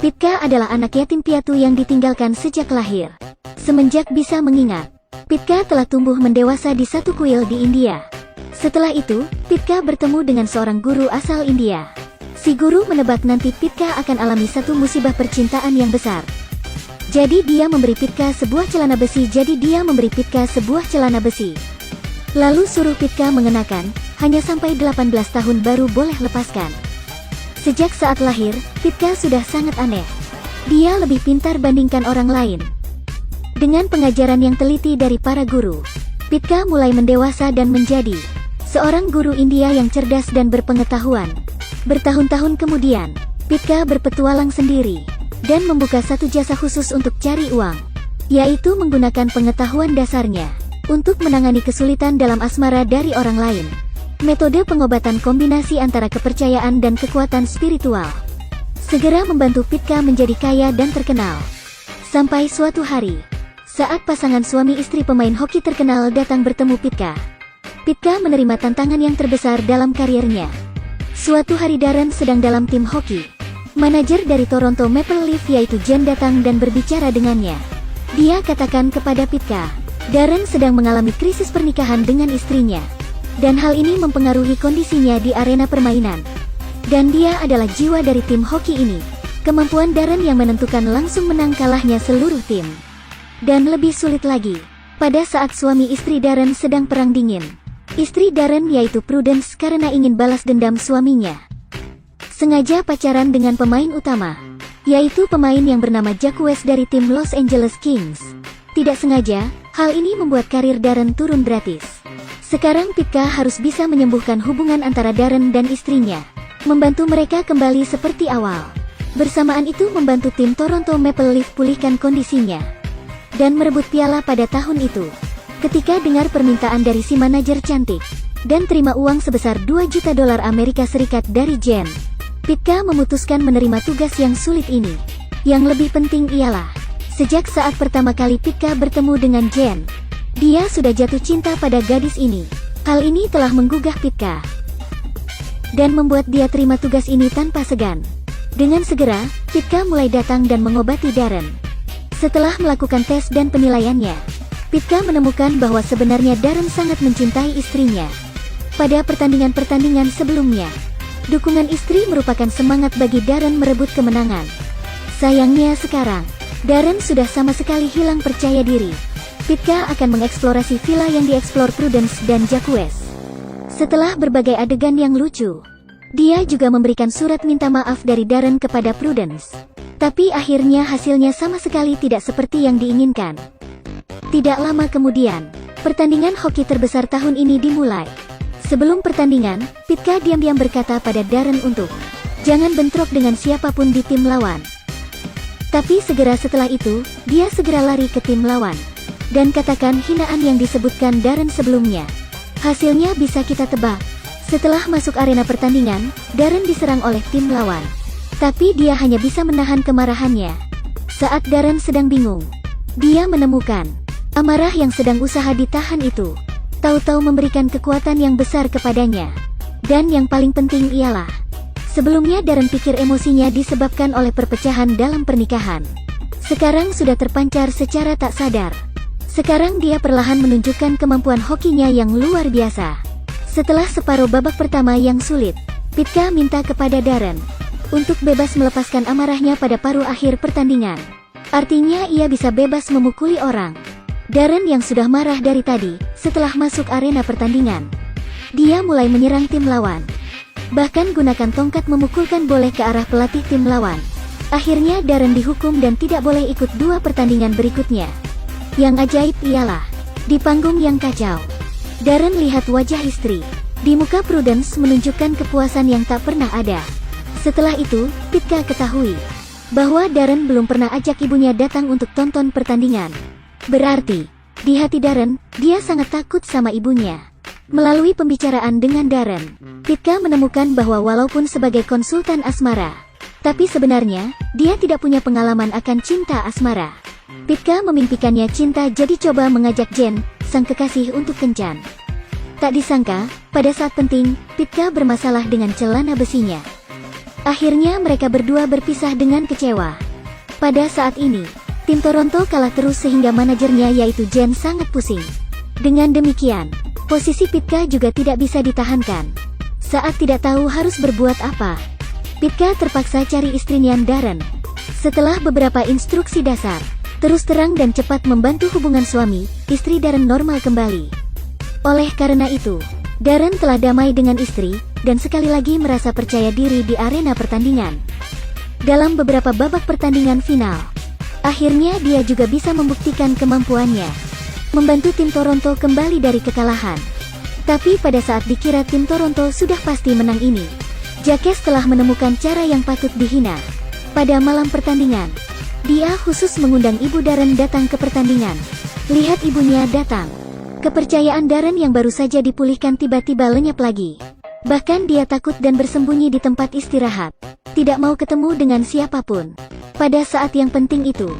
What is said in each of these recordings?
Pitka adalah anak yatim piatu yang ditinggalkan sejak lahir. Semenjak bisa mengingat, Pitka telah tumbuh mendewasa di satu kuil di India. Setelah itu, Pitka bertemu dengan seorang guru asal India. Si guru menebak nanti Pitka akan alami satu musibah percintaan yang besar. Jadi dia memberi Pitka sebuah celana besi. Lalu suruh Pitka mengenakan, hanya sampai 18 tahun baru boleh lepaskan. Sejak saat lahir, Pitka sudah sangat aneh. Dia lebih pintar bandingkan orang lain. Dengan pengajaran yang teliti dari para guru, Pitka mulai mendewasa dan menjadi seorang guru India yang cerdas dan berpengetahuan. Bertahun-tahun kemudian, Pitka berpetualang sendiri dan membuka satu jasa khusus untuk cari uang, yaitu menggunakan pengetahuan dasarnya untuk menangani kesulitan dalam asmara dari orang lain. Metode pengobatan kombinasi antara kepercayaan dan kekuatan spiritual segera membantu Pitka menjadi kaya dan terkenal. Sampai suatu hari, saat pasangan suami istri pemain hoki terkenal datang bertemu Pitka, Pitka menerima tantangan yang terbesar dalam karirnya. Suatu hari Darren sedang dalam tim hoki. Manajer dari Toronto Maple Leaf yaitu Jen datang dan berbicara dengannya. Dia katakan kepada Pitka, Darren sedang mengalami krisis pernikahan dengan istrinya. Dan hal ini mempengaruhi kondisinya di arena permainan. Dan dia adalah jiwa dari tim hoki ini. Kemampuan Darren yang menentukan langsung menang kalahnya seluruh tim. Dan lebih sulit lagi, pada saat suami istri Darren sedang perang dingin. Istri Darren yaitu Prudence karena ingin balas dendam suaminya sengaja pacaran dengan pemain utama, yaitu pemain yang bernama Jacques dari tim Los Angeles Kings. Tidak sengaja, hal ini membuat karir Darren turun gratis. Sekarang Pitka harus bisa menyembuhkan hubungan antara Darren dan istrinya, membantu mereka kembali seperti awal. Bersamaan itu membantu tim Toronto Maple Leaf pulihkan kondisinya dan merebut piala pada tahun itu. Ketika dengar permintaan dari si manajer cantik dan terima uang sebesar $2 juta Amerika Serikat dari Jen, Pitka memutuskan menerima tugas yang sulit ini. Yang lebih penting ialah, sejak saat pertama kali Pitka bertemu dengan Jen, dia sudah jatuh cinta pada gadis ini. Hal ini telah menggugah Pitka dan membuat dia terima tugas ini tanpa segan. Dengan segera, Pitka mulai datang dan mengobati Darren. Setelah melakukan tes dan penilaiannya, Pitka menemukan bahwa sebenarnya Darren sangat mencintai istrinya. Pada pertandingan-pertandingan sebelumnya, dukungan istri merupakan semangat bagi Darren merebut kemenangan. Sayangnya sekarang, Darren sudah sama sekali hilang percaya diri. Pitka akan mengeksplorasi villa yang dieksplor Prudence dan Jacques. Setelah berbagai adegan yang lucu, dia juga memberikan surat minta maaf dari Darren kepada Prudence. Tapi akhirnya hasilnya sama sekali tidak seperti yang diinginkan. Tidak lama kemudian, pertandingan hoki terbesar tahun ini dimulai. Sebelum pertandingan, Pitka diam-diam berkata pada Darren untuk jangan bentrok dengan siapapun di tim lawan. Tapi segera setelah itu, dia segera lari ke tim lawan dan katakan hinaan yang disebutkan Darren sebelumnya. Hasilnya bisa kita tebak. Setelah masuk arena pertandingan, Darren diserang oleh tim lawan. Tapi dia hanya bisa menahan kemarahannya. Saat Darren sedang bingung, dia menemukan amarah yang sedang usaha ditahan itu tahu-tahu memberikan kekuatan yang besar kepadanya. Dan yang paling penting ialah, sebelumnya Darren pikir emosinya disebabkan oleh perpecahan dalam pernikahan. Sekarang sudah terpancar secara tak sadar. Sekarang dia perlahan menunjukkan kemampuan hokinya yang luar biasa. Setelah separuh babak pertama yang sulit, Pitka minta kepada Darren untuk bebas melepaskan amarahnya pada paruh akhir pertandingan. Artinya ia bisa bebas memukuli orang. Darren yang sudah marah dari tadi, setelah masuk arena pertandingan, dia mulai menyerang tim lawan. Bahkan gunakan tongkat memukulkan bola ke arah pelatih tim lawan. Akhirnya Darren dihukum dan tidak boleh ikut 2 pertandingan berikutnya. Yang ajaib ialah, di panggung yang kacau, Darren lihat wajah istri. Di muka Prudence menunjukkan kepuasan yang tak pernah ada. Setelah itu, Pitka ketahui bahwa Darren belum pernah ajak ibunya datang untuk tonton pertandingan. Berarti, di hati Darren, dia sangat takut sama ibunya. Melalui pembicaraan dengan Darren, Pitka menemukan bahwa walaupun sebagai konsultan asmara, tapi sebenarnya, dia tidak punya pengalaman akan cinta asmara. Pitka memimpikannya cinta, jadi coba mengajak Jen, sang kekasih, untuk kencan. Tak disangka, pada saat penting, Pitka bermasalah dengan celana besinya. Akhirnya mereka berdua berpisah dengan kecewa. Pada saat ini, tim Toronto kalah terus sehingga manajernya yaitu Jen sangat pusing. Dengan demikian, posisi Pitka juga tidak bisa ditahankan. Saat tidak tahu harus berbuat apa, Pitka terpaksa cari istrinya Darren. Setelah beberapa instruksi dasar, terus terang dan cepat membantu hubungan suami, istri Darren normal kembali. Oleh karena itu, Darren telah damai dengan istri, dan sekali lagi merasa percaya diri di arena pertandingan. Dalam beberapa babak pertandingan final, akhirnya dia juga bisa membuktikan kemampuannya, membantu tim Toronto kembali dari kekalahan. Tapi pada saat dikira tim Toronto sudah pasti menang ini, Jacques telah menemukan cara yang patut dihina. Pada malam pertandingan, dia khusus mengundang ibu Darren datang ke pertandingan. Lihat ibunya datang. Kepercayaan Darren yang baru saja dipulihkan tiba-tiba lenyap lagi. Bahkan dia takut dan bersembunyi di tempat istirahat. Tidak mau ketemu dengan siapapun. Pada saat yang penting itu,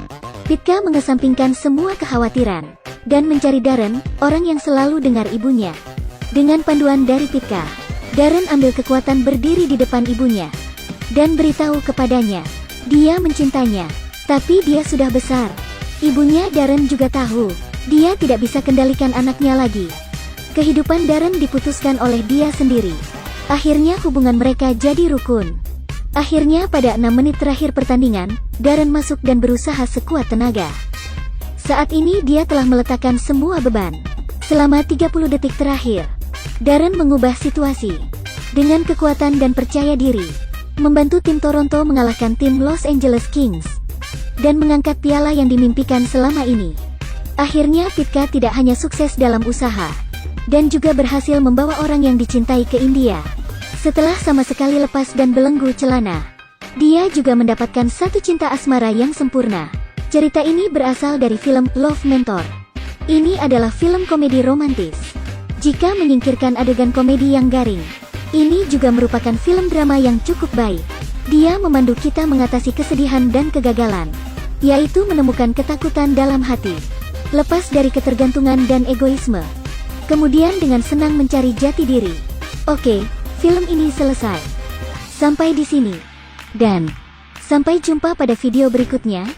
Pitka mengesampingkan semua kekhawatiran dan mencari Darren, orang yang selalu dengar ibunya. Dengan panduan dari Pitka, Darren ambil kekuatan berdiri di depan ibunya dan beritahu kepadanya, dia mencintainya. Tapi dia sudah besar. Ibunya Darren juga tahu, dia tidak bisa kendalikan anaknya lagi. Kehidupan Darren diputuskan oleh dia sendiri. Akhirnya hubungan mereka jadi rukun. Akhirnya pada 6 menit terakhir pertandingan, Darren masuk dan berusaha sekuat tenaga. Saat ini dia telah meletakkan semua beban. Selama 30 detik terakhir, Darren mengubah situasi. Dengan kekuatan dan percaya diri, membantu tim Toronto mengalahkan tim Los Angeles Kings dan mengangkat piala yang dimimpikan selama ini. Akhirnya Pitka tidak hanya sukses dalam usaha, dan juga berhasil membawa orang yang dicintai ke India. Setelah sama sekali lepas dan belenggu celana, dia juga mendapatkan satu cinta asmara yang sempurna. Cerita ini berasal dari film Love Mentor. Ini adalah film komedi romantis. Jika menyingkirkan adegan komedi yang garing, ini juga merupakan film drama yang cukup baik. Dia memandu kita mengatasi kesedihan dan kegagalan, yaitu menemukan ketakutan dalam hati, lepas dari ketergantungan dan egoisme, kemudian dengan senang mencari jati diri. Oke, film ini selesai. Sampai di sini. Dan sampai jumpa pada video berikutnya.